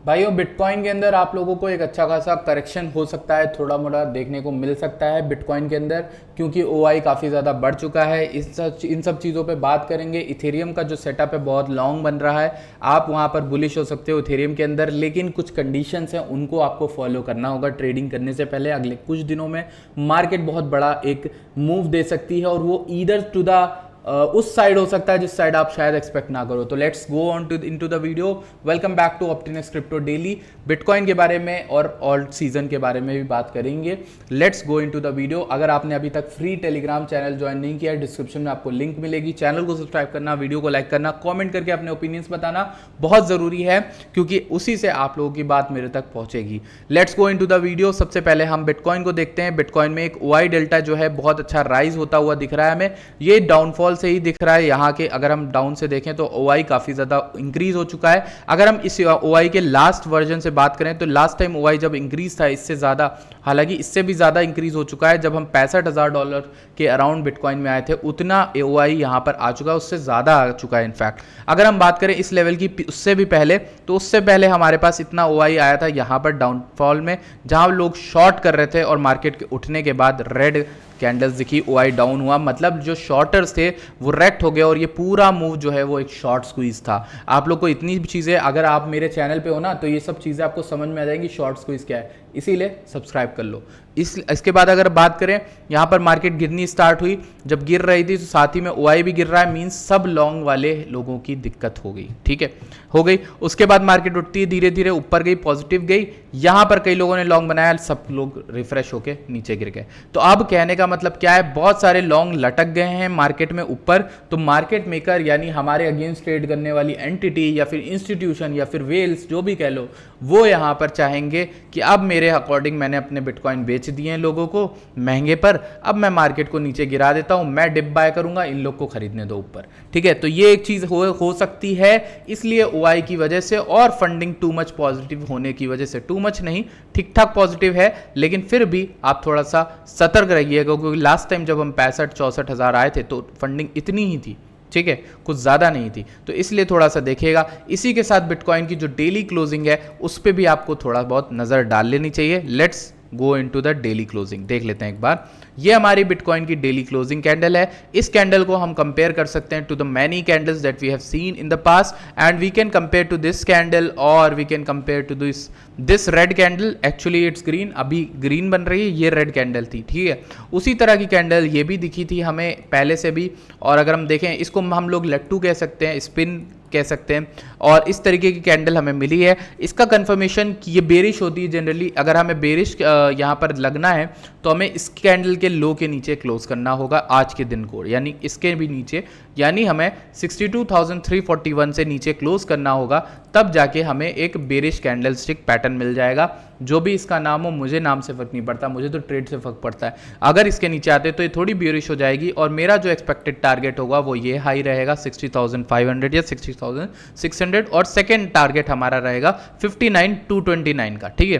भाइयों बिटकॉइन के अंदर आप लोगों को एक अच्छा खासा करेक्शन हो सकता है, थोड़ा मोड़ा देखने को मिल सकता है बिटकॉइन के अंदर, क्योंकि ओआई काफ़ी ज़्यादा बढ़ चुका है। इन सब चीज़ों पे बात करेंगे। इथेरियम का जो सेटअप है बहुत लॉन्ग बन रहा है, आप वहाँ पर बुलिश हो सकते हो इथेरियम के अंदर, लेकिन कुछ कंडीशंस हैं उनको आपको फॉलो करना होगा ट्रेडिंग करने से पहले। अगले कुछ दिनों में मार्केट बहुत बड़ा एक मूव दे सकती है और वो ईदर टू द उस साइड हो सकता है जिस साइड आप शायद एक्सपेक्ट ना करो। तो let's go on to into the video. Welcome back to Optinx Crypto Daily. Bitcoin के बारे में और ऑल्ट सीजन के बारे में भी बात करेंगे। Let's go into the video. अगर आपने अभी तक फ्री टेलीग्राम चैनल ज्वाइन नहीं किया है, डिस्क्रिप्शन में आपको लिंक मिलेगी। चैनल को सब्सक्राइब करना, वीडियो को लाइक करना, कॉमेंट करके अपने ओपिनियंस बताना बहुत ज़रूरी है, क्योंकि उसी से आप लोगों की बात मेरे तक पहुंचेगी। Let's go into the video. सबसे पहले हम बिटकॉइन को देखते हैं। बिटकॉइन में एक ओआई डेल्टा जो है बहुत अच्छा राइज होता हुआ दिख रहा है हमें। ये डाउनफॉल से ही दिख रहा है। यहाँ के अगर हम डाउन से देखें तो ओआई काफी ज्यादा इंक्रीज हो चुका है। अगर हम इस ओआई के लास्ट वर्जन से बात करें तो लास्ट टाइम ओआई जब इंक्रीज था इससे ज्यादा, हालांकि इससे भी ज्यादा इंक्रीज हो चुका है। जब हम $65,000 के अराउंड बिटकॉइन में आए थे उतना ओआई यहाँ पर आ चुका है, उससे ज्यादा आ चुका है। इनफैक्ट अगर हम बात करें इस लेवल की उससे भी पहले, तो उससे पहले हमारे पास इतना ओआई आया था यहाँ पर डाउनफॉल में, जहां लोग शॉर्ट कर रहे थे और मार्केट के उठने के बाद रेड कैंडल्स दिखी, ओआई डाउन हुआ, मतलब जो शॉर्टर्स थे वो रेक्ट हो गए और ये पूरा मूव जो है वो एक शॉर्ट स्क्वीज था। आप लोग को इतनी चीज़ें, अगर आप मेरे चैनल पे हो ना तो ये सब चीज़ें आपको समझ में आ जाएंगी शॉर्ट स्क्वीज क्या है, इसीलिए सब्सक्राइब कर लो। इसके बाद अगर बात करें, यहाँ पर मार्केट गिरनी स्टार्ट हुई, जब गिर रही थी तो साथ ही में ओआई भी गिर रहा है, मींस सब लॉन्ग वाले लोगों की दिक्कत हो गई। ठीक है, हो गई। उसके बाद मार्केट उठती है, धीरे धीरे ऊपर गई, पॉजिटिव गई, यहाँ पर कई लोगों ने लॉन्ग बनाया, सब लोग रिफ्रेश होके नीचे गिर गए। तो अब कहने का मतलब क्या है, बहुत सारे लॉन्ग लटक गए हैं मार्केट में ऊपर। तो मार्केट मेकर यानी हमारे अगेंस्ट ट्रेड करने वाली एंटिटी या फिर इंस्टीट्यूशन या फिर वेल्स जो भी कह लो, वो यहाँ पर चाहेंगे कि अब मेरे अकॉर्डिंग मैंने अपने बिटकॉइन बेच दिए हैं लोगों को महंगे पर, अब मैं मार्केट को नीचे गिरा देता हूं, मैं डिप बाय करूंगा, इन लोग को खरीदने दो ऊपर। ठीक है, तो ये एक चीज हो सकती है। इसलिए ओआई की वजह से और फंडिंग टू मच पॉजिटिव होने की वजह से, टू मच नहीं, ठीक ठाक पॉजिटिव है, लेकिन फिर भी आप थोड़ा सा सतर्क रहिएगा, क्योंकि लास्ट टाइम जब हम 65-64 हजार आए थे तो फंडिंग इतनी ही थी। ठीक है, कुछ ज़्यादा नहीं थी, तो इसलिए थोड़ा सा देखिएगा। इसी के साथ बिटकॉइन की जो डेली क्लोजिंग है उस पर भी आपको थोड़ा बहुत नज़र डाल लेनी चाहिए। Let's go into the daily closing, देख लेते हैं एक बार। ये हमारी बिटकॉइन की डेली क्लोजिंग कैंडल है। इस कैंडल को हम कंपेयर कर सकते हैं to the many candles that we have seen in the past, and we can compare to this candle और we can compare to this red candle. Actually it's green, अभी green बन रही है, ये रेड कैंडल थी। ठीक है, उसी तरह की कैंडल ये भी दिखी थी हमें पहले से भी। और अगर हम देखें, इसको हम लोग लट्टू कह सकते हैं, स्पिन कह सकते हैं, और इस तरीके की कैंडल हमें मिली है। इसका कंफर्मेशन कि ये बेरिश होती है जनरली। अगर हमें बेरिश यहाँ पर लगना है तो हमें इस कैंडल के लो के नीचे क्लोज करना होगा आज के दिन को, यानी इसके भी नीचे, यानी हमें 62,341 से नीचे क्लोज करना होगा, तब जाके हमें एक बेरिश कैंडल स्टिक पैटर्न मिल जाएगा। जो भी इसका नाम हो, मुझे नाम से फर्क नहीं पड़ता, मुझे तो ट्रेड से फर्क पड़ता है। अगर इसके नीचे आते तो ये थोड़ी बेरिश हो जाएगी और मेरा जो एक्सपेक्टेड टारगेट होगा वो ये हाई रहेगा 60,500 या 60,600, और सेकेंड टारगेट हमारा रहेगा 59,229 का। ठीक है,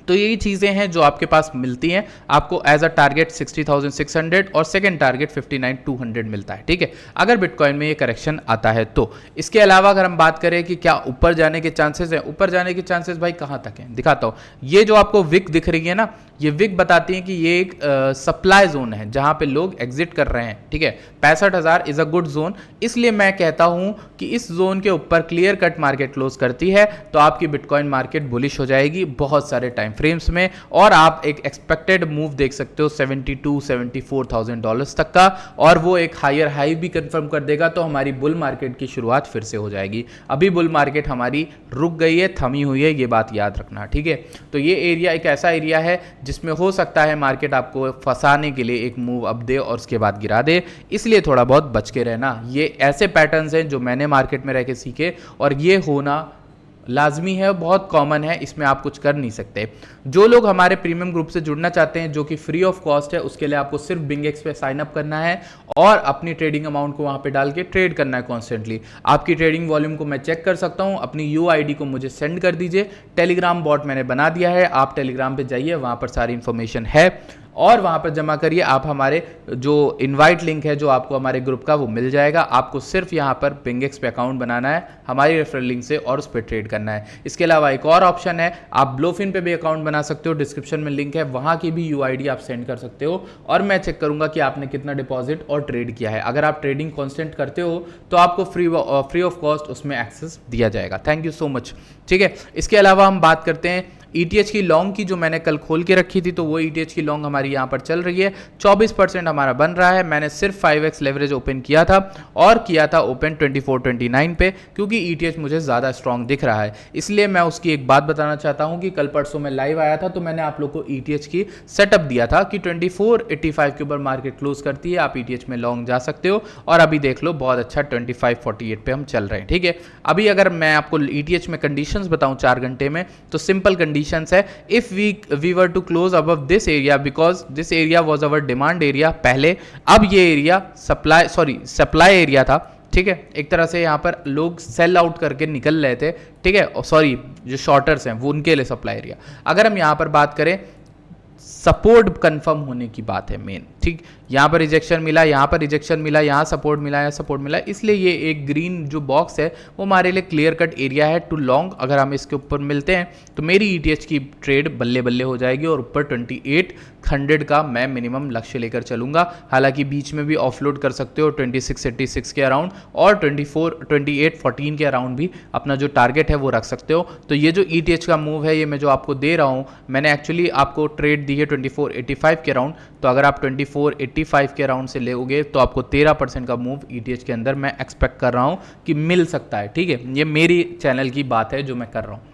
तो यही चीज़ें हैं जो आपके पास मिलती हैं आपको एज अ टारगेट 60,600 और सेकंड टारगेट 59,200 मिलता है। ठीक है, अगर बिटकॉइन में ये करेक्शन आता है तो। इसके अलावा अगर हम बात करें कि क्या ऊपर जाने के चांसेस हैं, ऊपर जाने के चांसेस भाई कहाँ तक हैं, दिखाता हूँ। ये जो आपको विक दिख रही है ना, ये विक बताती है कि ये एक सप्लाई जोन है जहाँ पे लोग एग्जिट कर रहे हैं। ठीक है, 65,000 इज अ गुड जोन, इसलिए मैं कहता हूँ कि इस जोन के ऊपर क्लियर कट मार्केट क्लोज करती है तो आपकी बिटकॉइन मार्केट बुलिश हो जाएगी बहुत सारे टाइम फ्रेम्स में, और आप एक एक्सपेक्टेड मूव देख सकते हो $72,000-74,000 तक का, और वो एक हायर हाई भी कंफर्म कर देगा, तो हमारी बुल मार्केट की शुरुआत फिर से हो जाएगी। अभी बुल मार्केट हमारी रुक गई है, थमी हुई है, ये बात याद रखना। ठीक है, तो ये एरिया एक ऐसा एरिया है जिसमें हो सकता है मार्केट आपको फंसाने के लिए एक मूव अप दे और उसके बाद गिरा दे, इसलिए थोड़ा बहुत बच के रहना। ये ऐसे पैटर्न्स हैं जो मैंने मार्केट में रह के सीखे, और ये होना लाजमी है, बहुत कॉमन है, इसमें आप कुछ कर नहीं सकते। जो लोग हमारे प्रीमियम ग्रुप से जुड़ना चाहते हैं जो कि फ्री ऑफ कॉस्ट है, उसके लिए आपको सिर्फ बिंगेक्स पे साइन अप करना है और अपनी ट्रेडिंग अमाउंट को वहां पे डाल के ट्रेड करना है कॉन्स्टेंटली। आपकी ट्रेडिंग वॉल्यूम को मैं चेक कर सकता हूं, अपनी यूआईडी को मुझे सेंड कर दीजिए। टेलीग्राम बॉट मैंने बना दिया है, आप टेलीग्राम पे जाइए, वहां पर सारी इंफॉर्मेशन है। और वहाँ पर जमा करिए। आप हमारे जो इनवाइट लिंक है जो आपको हमारे ग्रुप का वो मिल जाएगा। आपको सिर्फ यहाँ पर पिंगेक्स पे अकाउंट बनाना है हमारी रेफरल लिंक से और उस पर ट्रेड करना है। इसके अलावा एक और ऑप्शन है, आप ब्लोफिन पे भी अकाउंट बना सकते हो, डिस्क्रिप्शन में लिंक है, वहाँ की भी यूआईडी आप सेंड कर सकते हो और मैं चेक करूँगा कि आपने कितना डिपॉजिट और ट्रेड किया है। अगर आप ट्रेडिंग कॉन्स्टेंट करते हो तो आपको फ्री ऑफ कॉस्ट उसमें एक्सेस दिया जाएगा। Thank you so much. ठीक है, इसके अलावा हम बात करते हैं ETH की लॉन्ग की, जो मैंने कल खोल के रखी थी, तो वो ETH की लॉन्ग हमारी यहाँ पर चल रही है। 24% हमारा बन रहा है। मैंने सिर्फ 5x लेवरेज ओपन किया था और किया था ओपन 2429 पे, क्योंकि ETH मुझे ज़्यादा स्ट्रॉन्ग दिख रहा है। इसलिए मैं उसकी एक बात बताना चाहता हूँ कि कल परसों में लाइव आया था तो मैंने आप लोग को ETH की सेटअप दिया था कि 2485 के ऊपर मार्केट क्लोज करती है, आप ETH में लॉन्ग जा सकते हो। और अभी देख लो बहुत अच्छा 2548 पे हम चल रहे हैं। ठीक है, अभी अगर मैं आपको ETH में कंडीशंस बताऊं 4 घंटे में, तो सिंपल कंडीशंस है, if we were to close above this area, because this area was our demand area पहले, अब ये एरिया सप्लाई एरिया था। ठीक है, एक तरह से यहाँ पर लोग सेल आउट करके निकल रहे थे। ठीक है, सॉरी जो शॉर्टर्स हैं वो उनके लिए सप्लाई एरिया। अगर हम यहाँ पर बात करें, सपोर्ट कंफर्म होने की बात है मेन। ठीक, यहाँ पर रिजेक्शन मिला, यहाँ पर रिजेक्शन मिला, यहाँ सपोर्ट मिला, यहाँ सपोर्ट मिला, इसलिए ये एक ग्रीन जो बॉक्स है वो हमारे लिए क्लियर कट एरिया है टू लॉन्ग। अगर हम इसके ऊपर मिलते हैं तो मेरी ETH की ट्रेड बल्ले बल्ले हो जाएगी और ऊपर 2800 का मैं मिनिमम लक्ष्य लेकर चलूंगा। हालांकि बीच में भी ऑफलोड कर सकते हो 2686 के अराउंड और 2814 के अराउंड भी अपना जो टारगेट है वो रख सकते हो। तो ये जो ETH का मूव है, ये मैं जो आपको दे रहा हूँ, मैंने एक्चुअली आपको ट्रेड दी है 2485 के अराउंड। तो अगर आप 2485 के अराउंड से लेोगे तो आपको 13% का मूव ETH के अंदर मैं एक्सपेक्ट कर रहा हूं कि मिल सकता है। ठीक है, ये मेरी चैनल की बात है जो मैं कर रहा हूं।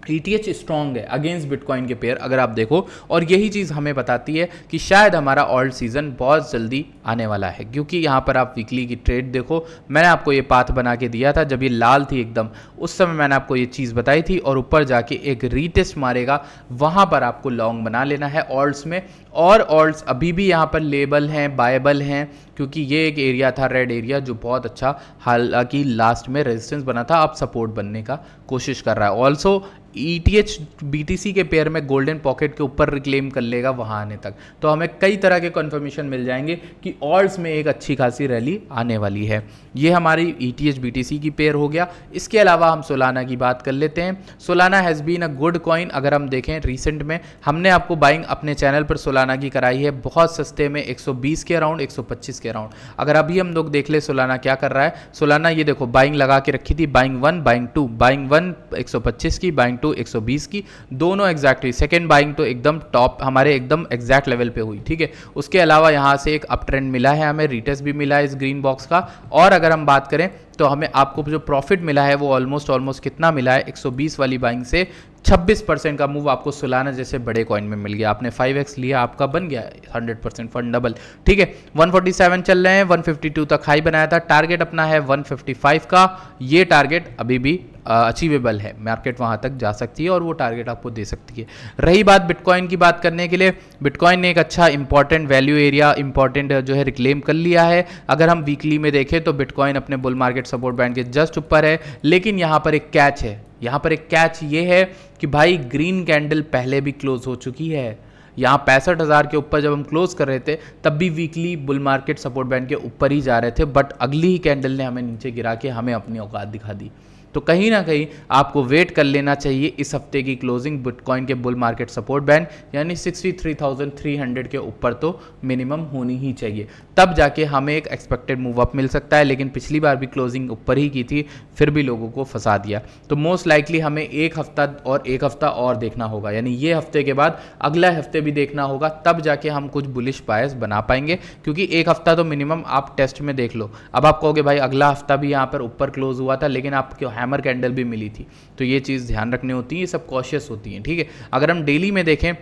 ETH स्ट्रॉन्ग है अगेंस्ट बिटकॉइन के पेयर अगर आप देखो, और यही चीज़ हमें बताती है कि शायद हमारा ऑल्ट सीजन बहुत जल्दी आने वाला है। क्योंकि यहाँ पर आप वीकली की ट्रेड देखो, मैंने आपको ये पाथ बना के दिया था जब ये लाल थी एकदम, उस समय मैंने आपको ये चीज़ बताई थी, और ऊपर जाके एक रीटेस्ट मारेगा, वहाँ पर आपको लॉन्ग बना लेना है ऑल्ट्स में। और ऑल्ट्स अभी भी यहाँ पर लेबल हैं, बायबल हैं, क्योंकि ये एक एरिया था रेड एरिया जो बहुत अच्छा, हालांकि लास्ट में रेजिस्टेंस बना था, अब सपोर्ट बनने का कोशिश कर रहा है। ऑल्सो ETH BTC के पेयर में गोल्डन पॉकेट के ऊपर रिक्लेम कर लेगा वहाँ आने तक, तो हमें कई तरह के कन्फर्मेशन मिल जाएंगे कि ऑल्ट्स में एक अच्छी खासी रैली आने वाली है। ये हमारी ETH BTC की पेयर हो गया। इसके अलावा हम सोलाना की बात कर लेते हैं। Solana has been a good coin. अगर हम देखें रिसेंट में हमने आपको बाइंग अपने चैनल पर सोलाना की कराई है बहुत सस्ते में, 120 के अराउंड, 125 के अराउंड। अगर अभी हम लोग देख ले सोलाना क्या कर रहा है, सोलाना ये देखो बाइंग लगा के रखी थी, बाइंग 1 बाइंग 2, बाइंग 1 125 की, बाइंग 2 120 की, दोनों एग्जैक्टली सेकेंड बाइंग तो एकदम टॉप हमारे एकदम एग्जैक्ट लेवल पे हुई। ठीक है, उसके अलावा यहाँ से एक अप ट्रेंड मिला है, हमें रिटेस्ट भी मिला है इस ग्रीन बॉक्स का। और अगर हम बात करें तो हमें आपको जो प्रॉफिट मिला है वो ऑलमोस्ट कितना मिला है, 120 वाली बाइंग से 26% का मूव आपको सोलाना जैसे बड़े कॉइन में मिल गया। आपने 5x लिया, आपका बन गया 100% फंड डबल। ठीक है, 147 चल रहे हैं, 152 तक हाई बनाया था, टारगेट अपना है 155 का। ये टारगेट अभी भी अचीवेबल है, मार्केट वहाँ तक जा सकती है और वो टारगेट आपको दे सकती है। रही बात बिटकॉइन की बात करने के लिए, बिटकॉइन ने एक अच्छा इंपॉर्टेंट वैल्यू एरिया इंपॉर्टेंट जो है रिक्लेम कर लिया है। अगर हम वीकली में देखें तो बिटकॉइन अपने बुल मार्केट सपोर्ट बैंड के जस्ट ऊपर है, लेकिन यहाँ पर एक कैच है। यहाँ पर एक कैच ये है कि भाई ग्रीन कैंडल पहले भी क्लोज हो चुकी है। यहाँ 65,000 के ऊपर जब हम क्लोज कर रहे थे तब भी weekly bull market support band के ऊपर ही जा रहे थे, बट अगली ही कैंडल ने हमें नीचे गिरा के हमें अपनी औकात दिखा दी। तो कहीं ना कहीं आपको वेट कर लेना चाहिए इस हफ्ते की क्लोजिंग बिटकॉइन के बुल मार्केट सपोर्ट बैंड, यानी 63,300 के ऊपर तो मिनिमम होनी ही चाहिए, तब जाके हमें एक एक्सपेक्टेड मूव अप मिल सकता है। लेकिन पिछली बार भी क्लोजिंग ऊपर ही की थी, फिर भी लोगों को फंसा दिया। तो मोस्ट लाइकली हमें एक हफ्ता और देखना होगा, यानी ये हफ्ते के बाद अगला हफ्ते भी देखना होगा, तब जाके हम कुछ बुलिश बायस बना पाएंगे। क्योंकि एक हफ्ता तो मिनिमम आप टेस्ट में देख लो। अब आप कहोगे भाई अगला हफ्ता भी यहाँ पर ऊपर क्लोज हुआ था, लेकिन आपको हैमर कैंडल भी मिली थी, तो ये चीज़ ध्यान रखनी होती है, ये सब कॉशियस होती है। ठीक है, अगर हम डेली में देखें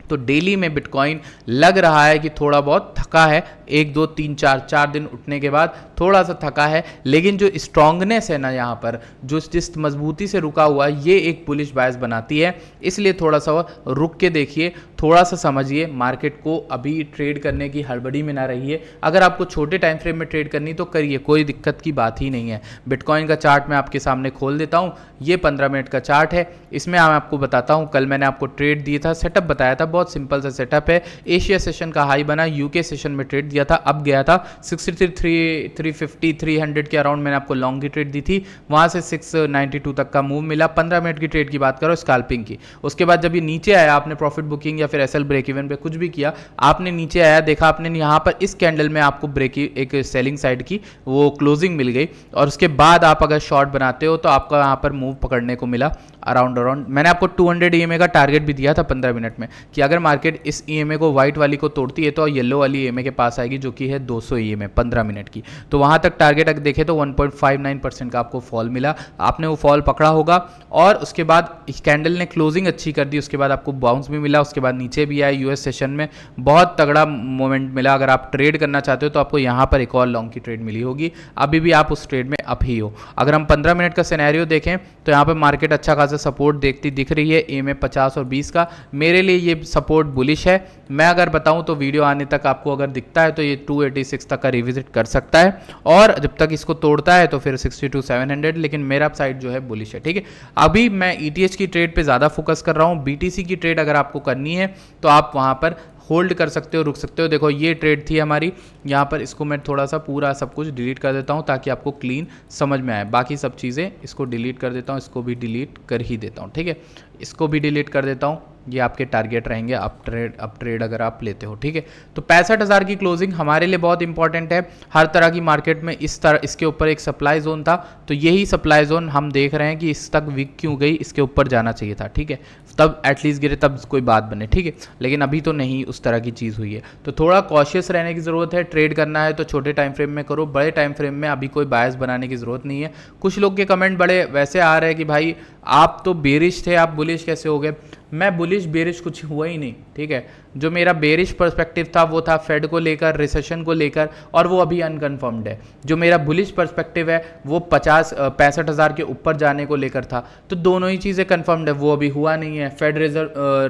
तो डेली में बिटकॉइन लग रहा है कि थोड़ा बहुत थका है, 1 2 3 4 दिन उठने के बाद थोड़ा सा थका है, लेकिन जो स्ट्रांगनेस है ना यहाँ पर, जो जिस मजबूती से रुका हुआ है, ये एक बुलिश बायस बनाती है। इसलिए थोड़ा सा रुक के देखिए, थोड़ा सा समझिए मार्केट को, अभी ट्रेड करने की हड़बड़ी में ना रहिए। अगर आपको छोटे टाइम फ्रेम में ट्रेड करनी तो करिए, कोई दिक्कत की बात ही नहीं है। बिटकॉइन का चार्ट मैं आपके सामने खोल देता हूँ, ये 15 मिनट का चार्ट है। इसमें मैं आपको बताता हूँ, कल मैंने आपको ट्रेड दिया था, सेटअप बताया था, बहुत सिंपल सा सेटअप है। एशिया सेशन का हाई बना, यूके सेशन में ट्रेड दिया था, अब गया था 63, 300 के अराउंड मैंने आपको लॉन्ग की ट्रेड दी थी, वहाँ से 692 तक का मूव मिला। 15 मिनट की ट्रेड की बात करो, स्कैल्पिंग की। उसके बाद जब ये नीचे आया, आपने प्रॉफिट बुकिंग या फिर एसएल ब्रेक इवन पे कुछ भी किया, आपने नीचे आया, देखा आपने यहाँ पर इस कैंडल में आपको ब्रेक एक सेलिंग साइड की वो क्लोजिंग मिल गई, और उसके बाद आप अगर शॉर्ट बनाते हो तो आपका यहाँ पर मूव पकड़ने को मिला अराउंड मैंने आपको 200 ईएमए का टारगेट भी दिया था 15 मिनट में, कि अगर मार्केट इस ईएमए को व्हाइट वाली को तोड़ती है तो येलो वाली ईएमए के पास आएगी, जो कि है 200 ईएमए 15 मिनट की। तो वहां तक टारगेट अगर देखें तो 1.59% का आपको फॉल मिला, आपने वो फॉल पकड़ा होगा। और उसके बाद इस कैंडल ने क्लोजिंग अच्छी कर दी, उसके बाद आपको बाउंस भी मिला, उसके बाद नीचे भी आया। यूएस सेशन में बहुत तगड़ा मोमेंट मिला। अगर आप ट्रेड करना चाहते हो तो आपको यहाँ पर एक और लॉन्ग की ट्रेड मिली होगी, अभी भी आप उस ट्रेड में अप ही हो। अगर हम 15 मिनट का सिनेरियो देखें तो यहाँ पर मार्केट अच्छा खासा सपोर्ट दिख रही है, ईएमए 50 और 20 का। मेरे लिए ये सपोर्ट बुलिश है। मैं अगर बताऊं तो वीडियो आने तक आपको अगर दिखता है तो ये 286 तक का रिविजिट कर सकता है, और जब तक इसको तोड़ता है तो फिर 62,700, लेकिन मेरा साइड जो है बुलिश है। ठीक है, अभी मैं ईटीएच की ट्रेड पे ज़्यादा फोकस कर रहा हूँ। बीटीसी की ट्रेड अगर आपको करनी है तो आप वहाँ पर होल्ड कर सकते हो, रुक सकते हो। देखो ये ट्रेड थी हमारी, यहाँ पर इसको मैं थोड़ा सा पूरा सब कुछ डिलीट कर देता हूँ ताकि आपको क्लीन समझ में आए। बाकी सब चीज़ें इसको डिलीट कर देता हूँ, इसको भी डिलीट कर ही देता हूँ। ठीक है, इसको भी डिलीट कर देता हूँ। ये आपके टारगेट रहेंगे अप ट्रेड अगर आप लेते हो। ठीक है, तो 65,000 की क्लोजिंग हमारे लिए बहुत इंपॉर्टेंट है। हर तरह की मार्केट में इसके ऊपर एक सप्लाई जोन था, तो यही सप्लाई जोन हम देख रहे हैं कि इस तक वीक क्यों गई, इसके ऊपर जाना चाहिए था। ठीक है, तब एटलीस्ट गिरे तब कोई बात बने। ठीक है, लेकिन अभी तो नहीं उस तरह की चीज़ हुई है, तो थोड़ा कॉशियस रहने की ज़रूरत है। ट्रेड करना है तो छोटे टाइम फ्रेम में करो, बड़े टाइम फ्रेम में अभी कोई बायस बनाने की ज़रूरत नहीं है। कुछ लोग के कमेंट बड़े वैसे आ रहे हैं कि भाई आप तो बेरिश थे, आप बुलिश कैसे हो गए। मैं बुलिश बेरिश कुछ हुआ ही नहीं। ठीक है, जो मेरा बेरिश पर्सपेक्टिव था वो था फेड को लेकर, रिसेशन को लेकर, और वो अभी अनकन्फर्म्ड है। जो मेरा बुलिश पर्सपेक्टिव है वो 65,000 के ऊपर जाने को लेकर था, तो दोनों ही चीज़ें कंफर्म्ड है, वो अभी हुआ नहीं है। फेड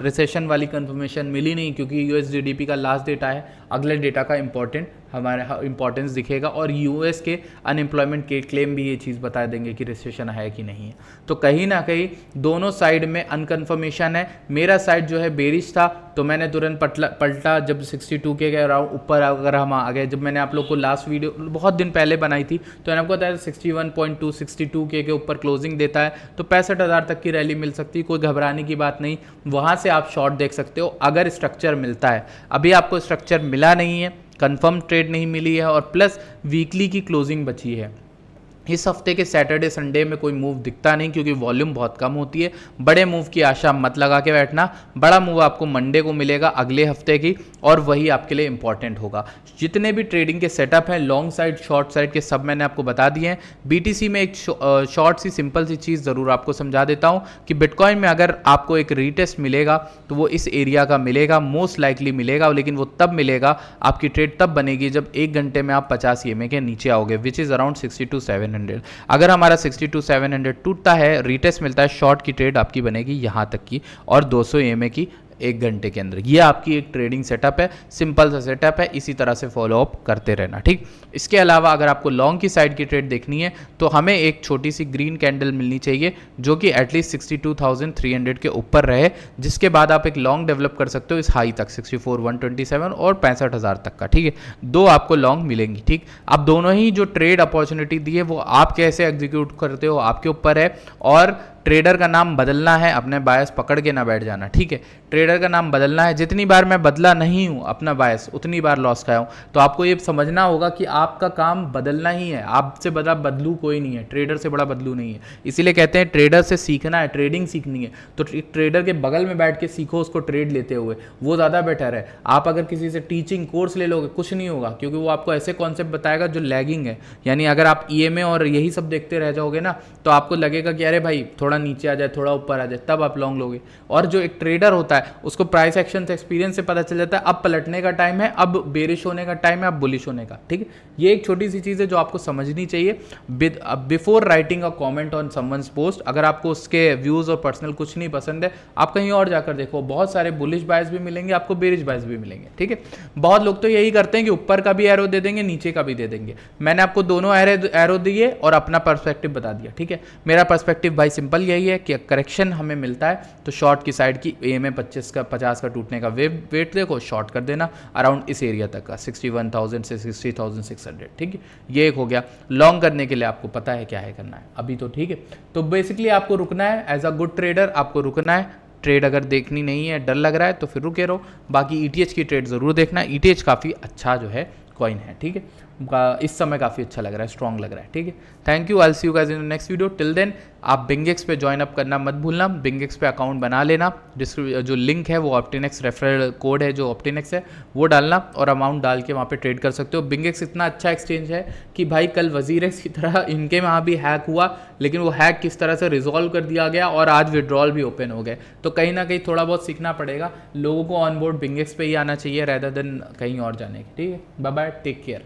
रिसेशन वाली कंफर्मेशन मिली नहीं, क्योंकि यूएस जीडीपी का लास्ट डेटा है, अगले डेटा का हमारा इंपॉर्टेंस दिखेगा, और यूएस के अनएम्प्लॉयमेंट के क्लेम भी ये चीज़ बता देंगे कि रिसेशन है कि नहीं है। तो कहीं ना कहीं दोनों साइड में अनकन्फर्मेशन है। मेरा साइड जो है बेरिश था, तो मैंने तुरंत पलटा जब 62 के अराउंड ऊपर अगर हम आ गए। जब मैंने आप लोग को लास्ट वीडियो बहुत दिन पहले बनाई थी तो मैंने आपको बताया 61.2 62 के ऊपर क्लोजिंग देता है तो 65,000 तक की रैली मिल सकती है, कोई घबराने की बात नहीं। वहाँ से आप शॉर्ट देख सकते हो अगर स्ट्रक्चर मिलता है। अभी आपको स्ट्रक्चर मिला नहीं है, कंफर्म ट्रेड नहीं मिली है, और प्लस वीकली की क्लोजिंग बची है। इस हफ्ते के सैटरडे संडे में कोई मूव दिखता नहीं, क्योंकि वॉल्यूम बहुत कम होती है। बड़े मूव की आशा मत लगा के बैठना, बड़ा मूव आपको मंडे को मिलेगा अगले हफ्ते की, और वही आपके लिए इंपॉर्टेंट होगा। जितने भी ट्रेडिंग के सेटअप हैं, लॉन्ग साइड शॉर्ट साइड के, सब मैंने आपको बता दिए हैं। बीटीसी में एक शॉर्ट सी सिंपल सी चीज़ ज़रूर आपको समझा देता हूँ कि बिटकॉइन में अगर आपको एक रीटेस्ट मिलेगा तो वो इस एरिया का मिलेगा, मोस्ट लाइकली मिलेगा, लेकिन वो तब मिलेगा, आपकी ट्रेड तब बनेगी जब 1 घंटे में आप 50 ईएमए के नीचे आओगे, विच इज़ अराउंड 62,700। अगर हमारा 62,700 टूटता है, रीटेस्ट मिलता है, शॉर्ट की ट्रेड आपकी बनेगी यहाँ तक की, और 200 ईएमए की 1 घंटे के अंदर। ये आपकी एक ट्रेडिंग सेटअप है, सिंपल सा सेटअप है, इसी तरह से फॉलो अप करते रहना। ठीक, इसके अलावा अगर आपको लॉन्ग की साइड की ट्रेड देखनी है तो हमें एक छोटी सी ग्रीन कैंडल मिलनी चाहिए जो कि एटलीस्ट 62,300 के ऊपर रहे, जिसके बाद आप एक लॉन्ग डेवलप कर सकते हो इस हाई तक 64,127 और 65,000 तक का। ठीक है, दो आपको लॉन्ग मिलेंगी। ठीक, अब दोनों ही जो ट्रेड अपॉर्चुनिटी दी है वो आप कैसे एग्जीक्यूट करते हो आपके ऊपर है, और ट्रेडर का नाम बदलना है, अपने बायस पकड़ के ना बैठ जाना। ठीक है, ट्रेडर का नाम बदलना है। जितनी बार मैं बदला नहीं हूँ अपना बायस, उतनी बार लॉस खाया हूँ। तो आपको ये समझना होगा कि आपका काम बदलना ही है, आपसे बड़ा बदलू कोई नहीं है, ट्रेडर से बड़ा बदलू नहीं है। इसीलिए कहते हैं ट्रेडर से सीखना है, ट्रेडिंग सीखनी है, तो ट्रेडर के बगल में बैठ के सीखो उसको ट्रेड लेते हुए, वो ज़्यादा बेटर है। आप अगर किसी से टीचिंग कोर्स ले लोगे कुछ नहीं होगा, क्योंकि वो आपको ऐसे कॉन्सेप्ट बताएगा जो लैगिंग है। यानी अगर आप ईएमए और यही सब देखते रह जाओगे ना तो आपको लगेगा कि अरे भाई थोड़ा थोड़ा नीचे आ जाए, थोड़ा ऊपर आ जाए, तब आप लॉन्ग लोगे। और जो एक ट्रेडर होता है उसको प्राइस एक्शन से, एक्सपीरियंस से पता चल जाता है अब पलटने का टाइम है, अब बेरिश होने का टाइम है, अब बुलिश होने का। ठीक है, ये एक छोटी सी चीज़ है जो आपको समझनी चाहिए before writing a comment on someone's post. अगर आपको उसके व्यूज़ और पर्सनल कुछ नहीं पसंद है, आप कहीं और जाकर देखो, बहुत सारे बुलिश बायस भी मिलेंगे आपको, बेरिश बायस भी मिलेंगे। ठीक है, बहुत लोग तो यही करते हैं कि ऊपर का भी एरो दे देंगे, नीचे का भी दे देंगे। मैंने आपको दोनों एरो दिए और अपना पर्सपेक्टिव बता दिया। ठीक है, मेरा पर्सपेक्टिव भाई सिंपल यही है कि करेक्शन हमें मिलता है तो शॉर्ट की साइड की EMA 50 का टूटने का वेट देखो, शॉर्ट कर देना अराउंड इस एरिया तक का 61,000 से 60,600। ठीक है, ये एक हो गया। लॉन्ग करने के लिए आपको पता है क्या है करना है अभी तो। ठीक है, तो बेसिकली आपको रुकना है एज अ गुड ट्रेडर, आपको रुकना है। ट्रेड अगर देखनी नहीं है, डर लग रहा है तो फिर रुके रहो। बाकी ETH की ट्रेड ज़रूर देखना, ETH काफ़ी अच्छा जो है कॉइन है। ठीक है, इस समय काफ़ी अच्छा लग रहा है, स्ट्रॉन्ग लग रहा है। ठीक है, thank you, I see you guys in next video. Till then आप बिंगेक्स पे ज्वाइन अप करना मत भूलना, बिंगेक्स पे अकाउंट बना लेना। जो लिंक है वो ऑप्टिनेक्स रेफरल कोड है जो ऑप्टिनेक्स है वो डालना और अमाउंट डाल के वहाँ पे ट्रेड कर सकते हो। बिंगेक्स इतना अच्छा एक्सचेंज है कि भाई कल वजीरेक्स की तरह इनके वहाँ भी हैक हुआ, लेकिन वो हैक किस तरह से रिजॉल्व कर दिया गया और आज विड्रॉल भी ओपन हो गए। तो कहीं ना कहीं थोड़ा बहुत सीखना पड़ेगा लोगों को, ऑन बोर्ड बिंगेक्स पे ही आना चाहिए रेदर देन कहीं और जाने की। ठीक है, बाय बाय, टेक केयर।